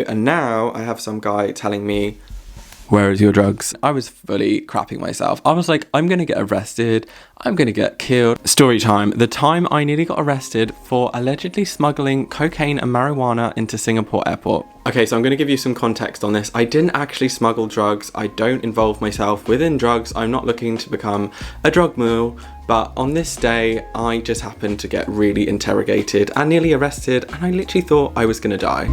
And now I have some guy telling me, where is your drugs? I was fully crapping myself. I was like, I'm gonna get arrested. I'm gonna get killed. Story time. The time I nearly got arrested for allegedly smuggling cocaine and marijuana into Singapore airport. Okay, so I'm gonna give you some context on this. I didn't actually smuggle drugs. I don't involve myself within drugs. I'm not looking to become a drug mule. But on this day, I just happened to get really interrogated and nearly arrested. And I literally thought I was gonna die.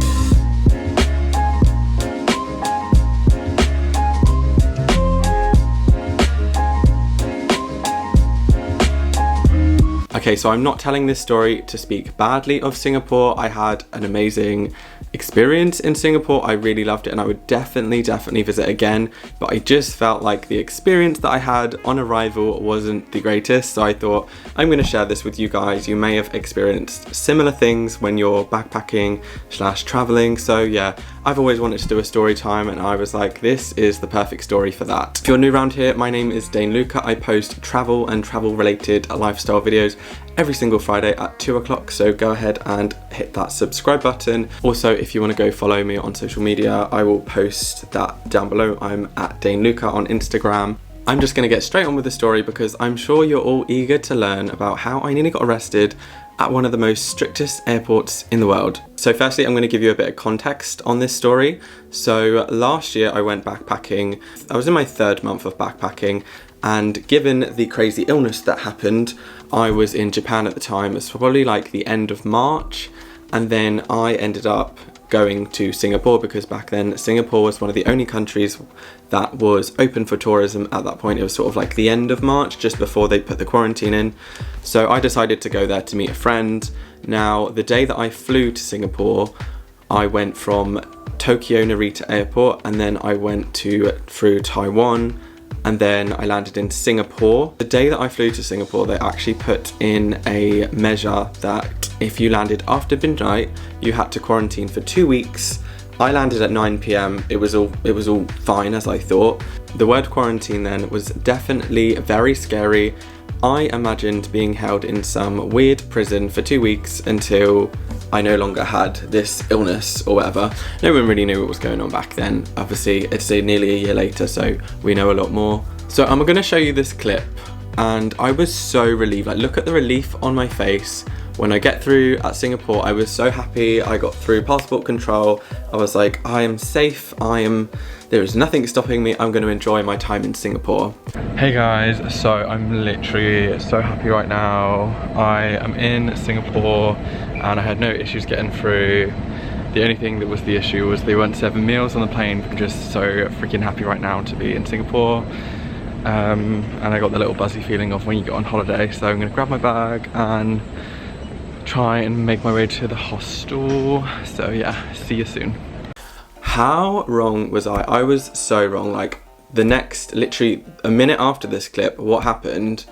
Okay, so I'm not telling this story to speak badly of Singapore. I had an amazing experience in Singapore. I really loved it and I would definitely visit again. But I just felt like the experience that I had on arrival wasn't the greatest. So I thought I'm going to share this with you guys. You may have experienced similar things when you're backpacking / traveling. So yeah, I've always wanted to do a story time and I was like, this is the perfect story for that. If you're new around here, my name is Dain Luka. I post travel and travel related lifestyle videos every single Friday at 2 o'clock, so go ahead and hit that subscribe button. Also, if you want to go follow me on social media, I will post that down below. I'm at Dain Luka on Instagram. I'm just going to get straight on with the story because I'm sure you're all eager to learn about how I nearly got arrested at one of the most strictest airports in the world. So firstly, I'm going to give you a bit of context on this story. So last year I went backpacking. I was in my 3rd month of backpacking, and given the crazy illness that happened, I was in Japan at the time. It's probably like the end of March, and then I ended up going to Singapore because back then Singapore was one of the only countries that was open for tourism at that point. It was sort of like the end of March, just before they put the quarantine in. So I decided to go there to meet a friend. Now, the day that I flew to Singapore, I went from Tokyo Narita Airport and then I went through Taiwan, and then I landed in Singapore. The day that I flew to Singapore, they actually put in a measure that if you landed after midnight, you had to quarantine for 2 weeks. I landed at 9 p.m. It was all fine as I thought. The word quarantine then was definitely very scary. I imagined being held in some weird prison for 2 weeks until I no longer had this illness or whatever. No one really knew what was going on back then. Obviously, it's nearly a year later, so we know a lot more. So I'm gonna show you this clip, and I was so relieved. Like, look at the relief on my face. When I get through at Singapore, I was so happy. I got through passport control. I was like, I am safe. There is nothing stopping me. I'm going to enjoy my time in Singapore. Hey guys, so I'm literally so happy right now. I am in Singapore and I had no issues getting through. The only thing that was the issue was they weren't serving meals on the plane. I'm just so freaking happy right now to be in Singapore. And I got the little buzzy feeling of when you get on holiday. So I'm going to grab my bag and try and make my way to the hostel. So yeah, see you soon. How wrong was I? I was so wrong. Like, literally a minute after this clip, what happened,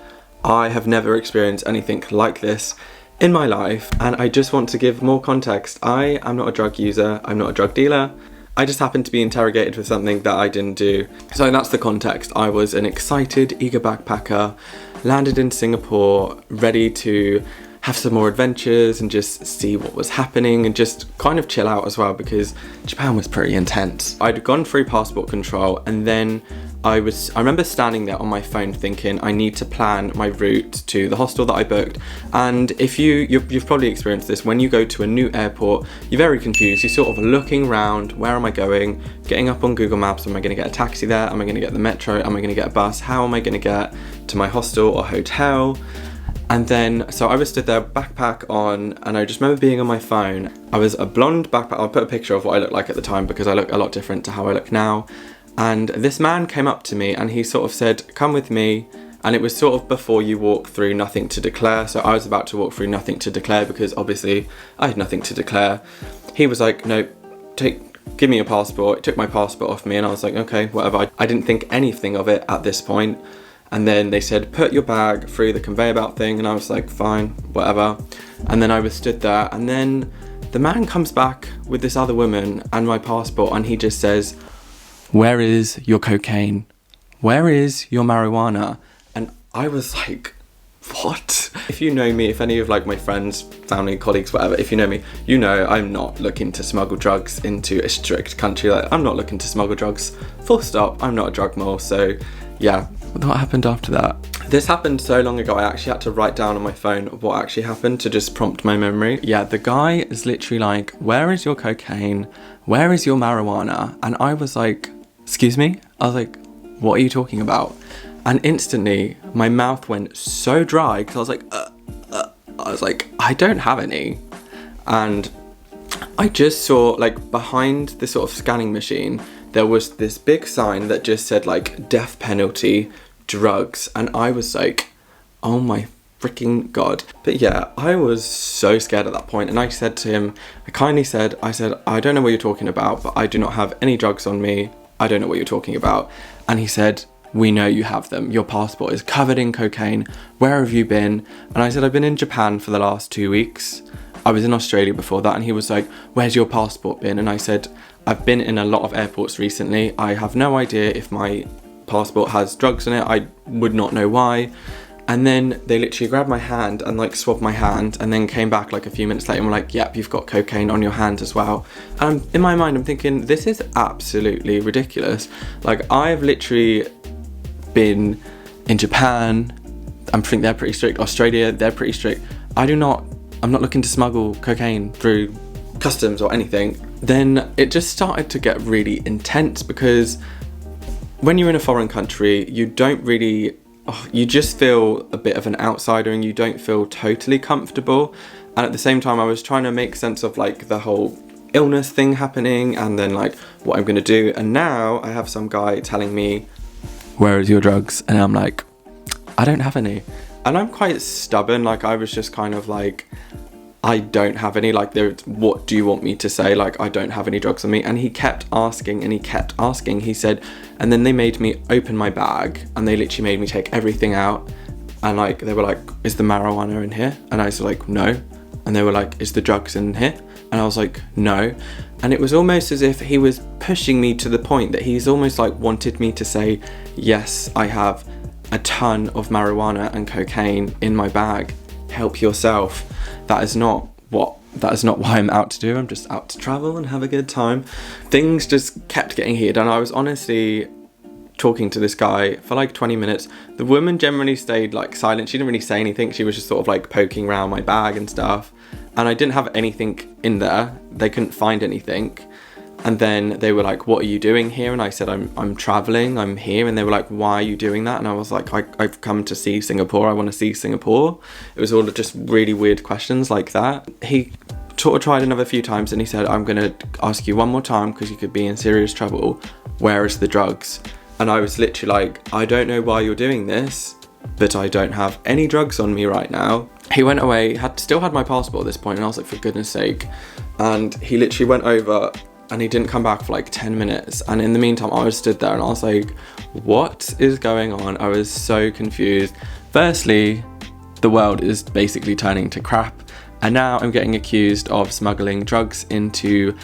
I have never experienced anything like this in my life. And I just want to give more context. I am not a drug user. I'm not a drug dealer. I just happened to be interrogated for something that I didn't do. So that's the context. I was an excited, eager backpacker, landed in Singapore, ready to have some more adventures and just see what was happening and just kind of chill out as well, because Japan was pretty intense. I'd gone through passport control, and then I remember standing there on my phone thinking I need to plan my route to the hostel that I booked. And if you've probably experienced this, when you go to a new airport, you're very confused. You're sort of looking around, where am I going? Getting up on Google Maps, am I gonna get a taxi there? Am I gonna get the metro? Am I gonna get a bus? How am I gonna get to my hostel or hotel? And then, so I was stood there, backpack on, and I just remember being on my phone. I was a blonde backpack. I'll put a picture of what I looked like at the time because I look a lot different to how I look now. And this man came up to me and he sort of said, come with me. And it was sort of before you walk through nothing to declare. So I was about to walk through nothing to declare because obviously I had nothing to declare. He was like, no, give me your passport. He took my passport off me and I was like, okay, whatever. I didn't think anything of it at this point. And then they said, put your bag through the conveyor belt thing. And I was like, fine, whatever. And then I was stood there. And then the man comes back with this other woman and my passport. And he just says, where is your cocaine? Where is your marijuana? And I was like what? If you know me, if any of like my friends, family, colleagues, whatever, if you know me, you know I'm not looking to smuggle drugs into a strict country. Like, I'm not looking to smuggle drugs, full stop. I'm not a drug mole. So yeah, what happened after that? This happened so long ago, I actually had to write down on my phone what actually happened to just prompt my memory. Yeah, the guy is literally like, where is your cocaine? Where is your marijuana? And I was like, excuse me? I was like, what are you talking about? And instantly my mouth went so dry because I was like, I don't have any. And I just saw, like, behind the sort of scanning machine, there was this big sign that just said like death penalty, drugs. And I was like, oh my freaking God. But yeah, I was so scared at that point. And I said to him, I said, I don't know what you're talking about, but I do not have any drugs on me. I don't know what you're talking about. And he said, we know you have them. Your passport is covered in cocaine. Where have you been? And I said, I've been in Japan for the last 2 weeks. I was in Australia before that. And he was like, where's your passport been? And I said, I've been in a lot of airports recently. I have no idea if my passport has drugs in it. I would not know why. And then they literally grabbed my hand and like swabbed my hand, and then came back like a few minutes later and were like, yep, you've got cocaine on your hand as well. And in my mind, I'm thinking, this is absolutely ridiculous. Like, I've literally been in Japan. I think they're pretty strict. Australia, they're pretty strict. I'm not looking to smuggle cocaine through customs or anything. Then it just started to get really intense, because when you're in a foreign country, you don't really, you just feel a bit of an outsider and you don't feel totally comfortable. And at the same time, I was trying to make sense of like the whole illness thing happening and then like what I'm going to do. And now I have some guy telling me, where is your drugs? And I'm like, I don't have any. And I'm quite stubborn. Like, I was just kind of like, I don't have any. Like, what do you want me to say? Like, I don't have any drugs on me. And he kept asking and he kept asking. He said, and then they made me open my bag and they literally made me take everything out. And like, they were like, is the marijuana in here? And I was like, no. And they were like, is the drugs in here? And I was like, no. And it was almost as if he was pushing me to the point that he's almost like wanted me to say, yes, I have a ton of marijuana and cocaine in my bag. Help yourself. That is not what I'm out to do. I'm just out to travel and have a good time. Things just kept getting heated, and I was honestly talking to this guy for like 20 minutes. The woman generally stayed like silent. She didn't really say anything. She was just sort of like poking around my bag and stuff. And I didn't have anything in there. They couldn't find anything. And then they were like, what are you doing here? And I said, I'm traveling, I'm here. And they were like, why are you doing that? And I was like, I've come to see Singapore. I want to see Singapore. It was all just really weird questions like that. He sort of tried another few times and he said, I'm going to ask you one more time because you could be in serious trouble. Where is the drugs? And I was literally like, I don't know why you're doing this, but I don't have any drugs on me right now. He went away, still had my passport at this point, and I was like, for goodness sake. And he literally went over and he didn't come back for like 10 minutes. And in the meantime, I was stood there and I was like, what is going on? I was so confused. Firstly, the world is basically turning to crap. And now I'm getting accused of smuggling drugs into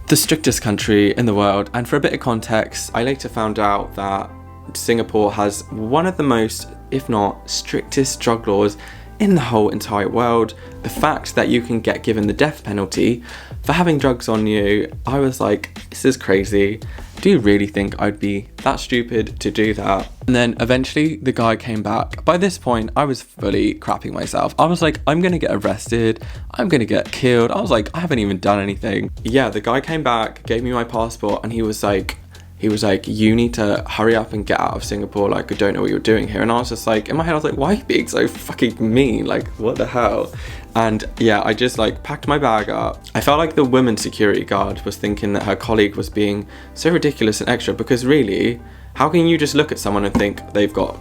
the strictest country in the world. And for a bit of context, I later found out that Singapore has one of the most, if not strictest, drug laws in the whole entire world. The fact that you can get given the death penalty for having drugs on you, I was like, this is crazy. Do you really think I'd be that stupid to do that? And then eventually the guy came back. By this point, I was fully crapping myself. I was like, I'm gonna get arrested. I'm gonna get killed. I was like, I haven't even done anything. Yeah, the guy came back, gave me my passport, and he was like, you need to hurry up and get out of Singapore. Like, I don't know what you're doing here. And I was just like, in my head, I was like, why are you being so fucking mean? Like, what the hell? And yeah, I just like packed my bag up. I felt like the woman security guard was thinking that her colleague was being so ridiculous and extra, because really, how can you just look at someone and think they've got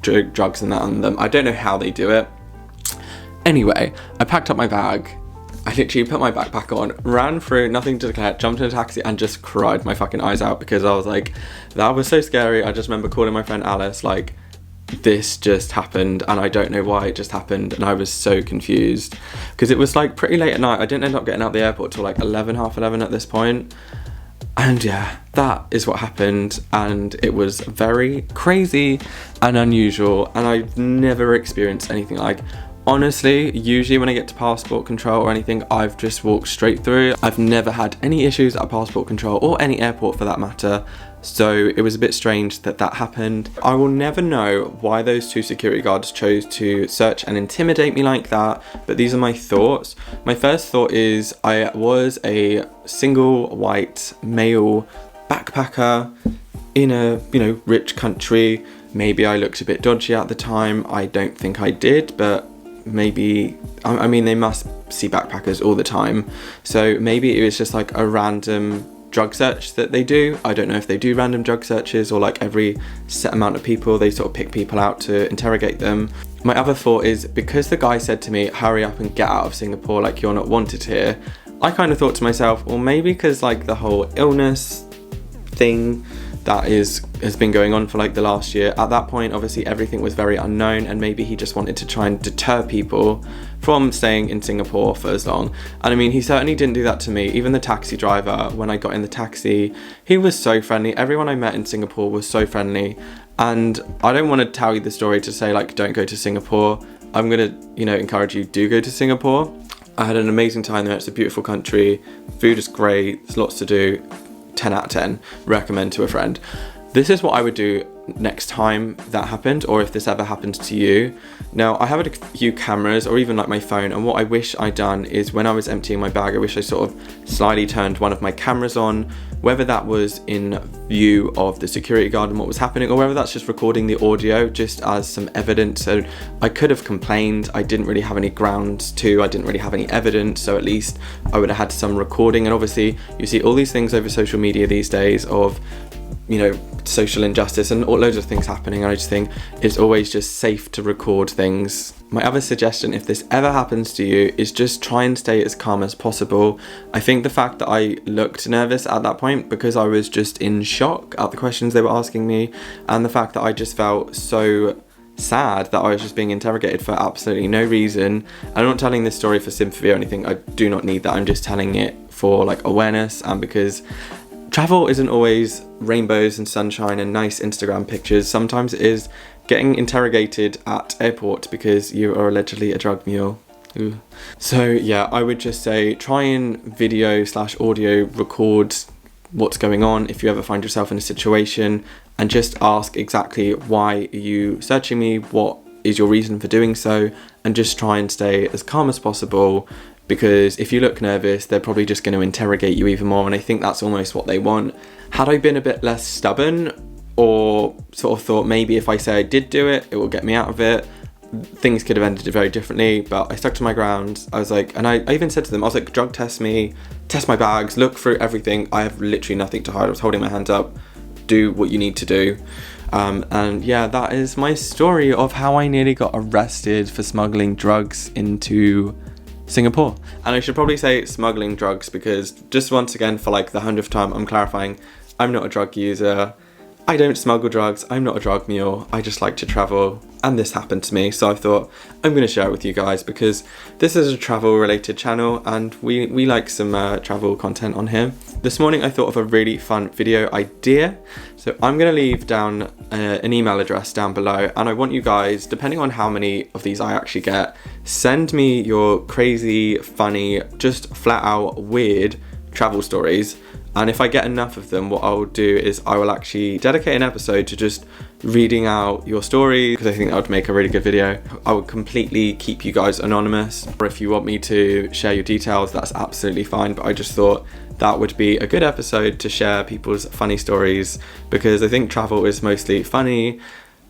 drugs and that on them? I don't know how they do it. Anyway, I packed up my bag. I literally put my backpack on, ran through, nothing to declare, jumped in a taxi and just cried my fucking eyes out, because I was like, that was so scary. I just remember calling my friend Alice, like, this just happened and I don't know why it just happened. And I was so confused because it was like pretty late at night. I didn't end up getting out the airport till like 11, half 11 at this point. And yeah, that is what happened, and it was very crazy and unusual, and I've never experienced anything like. Honestly, usually when I get to passport control or anything, I've just walked straight through. I've never had any issues at passport control or any airport for that matter. So it was a bit strange that that happened. I will never know why those two security guards chose to search and intimidate me like that, but these are my thoughts. My first thought is I was a single white male backpacker in a, rich country. Maybe I looked a bit dodgy at the time. I don't think I did, but maybe, I mean, they must see backpackers all the time. So maybe it was just like a random drug search that they do. I don't know if they do random drug searches or like every set amount of people, they sort of pick people out to interrogate them. My other thought is because the guy said to me, hurry up and get out of Singapore, like you're not wanted here. I kind of thought to myself, well, maybe because like the whole illness thing that has been going on for like the last year. At that point, obviously everything was very unknown, and maybe he just wanted to try and deter people from staying in Singapore for as long. And I mean, he certainly didn't do that to me. Even the taxi driver, when I got in the taxi, he was so friendly. Everyone I met in Singapore was so friendly. And I don't want to tell you the story to say like, don't go to Singapore. I'm gonna, encourage you, do go to Singapore. I had an amazing time there. It's a beautiful country. Food is great. There's lots to do. 10 out of 10, recommend to a friend. This is what I would do next time that happened, or if this ever happens to you. Now, I have a few cameras or even like my phone, and what I wish I'd done is when I was emptying my bag, I wish I sort of slyly turned one of my cameras on, whether that was in view of the security guard and what was happening, or whether that's just recording the audio just as some evidence. So I could have complained. I didn't really have any grounds to, I didn't really have any evidence, so at least I would have had some recording. And obviously you see all these things over social media these days of, social injustice and loads of things happening. I just think it's always just safe to record things. My other suggestion, if this ever happens to you, is just try and stay as calm as possible. I think the fact that I looked nervous at that point because I was just in shock at the questions they were asking me, and the fact that I just felt so sad that I was just being interrogated for absolutely no reason. I'm not telling this story for sympathy or anything. I do not need that. I'm just telling it for like awareness, and because travel isn't always rainbows and sunshine and nice Instagram pictures. Sometimes it is getting interrogated at airport because you are allegedly a drug mule. Ooh. So yeah, I would just say try and video/audio record what's going on if you ever find yourself in a situation, and just ask exactly why are you searching me, what is your reason for doing so, and just try and stay as calm as possible. Because if you look nervous, they're probably just going to interrogate you even more, and I think that's almost what they want. Had I been a bit less stubborn, or sort of thought maybe if I say I did do it, it will get me out of it, things could have ended very differently, but I stuck to my ground. I was like, and I even said to them, I was like, drug test me, test my bags, look through everything. I have literally nothing to hide. I was holding my hands up, do what you need to do. And yeah, that is my story of how I nearly got arrested for smuggling drugs into Singapore. And I should probably say smuggling drugs, because just once again, for like the 100th time, I'm clarifying, I'm not a drug user. I don't smuggle drugs. I'm not a drug mule. I just like to travel, and this happened to me. So I thought I'm going to share it with you guys, because this is a travel related channel and we like some travel content on here. This morning I thought of a really fun video idea. So I'm going to leave down an email address down below, and I want you guys, depending on how many of these I actually get, send me your crazy, funny, just flat out weird travel stories. And if I get enough of them, what I'll do is I will actually dedicate an episode to just reading out your story, because I think that would make a really good video. I would completely keep you guys anonymous, or if you want me to share your details, that's absolutely fine. But I just thought that would be a good episode to share people's funny stories, because I think travel is mostly funny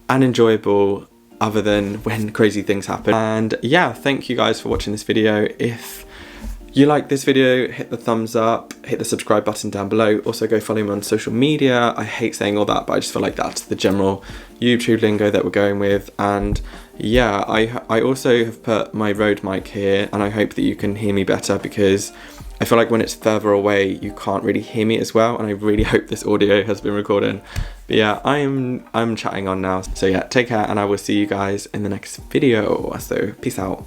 and enjoyable other than when crazy things happen. And yeah, thank you guys for watching this video. If you like this video, hit the thumbs up, hit the subscribe button down below. Also go follow me on social media. I hate saying all that, but I just feel like that's the general YouTube lingo that we're going with. And yeah, I also have put my Rode mic here, and I hope that you can hear me better, because I feel like when it's further away, you can't really hear me as well. And I really hope this audio has been recorded. But yeah, I'm chatting on now. So yeah, take care, and I will see you guys in the next video. So peace out.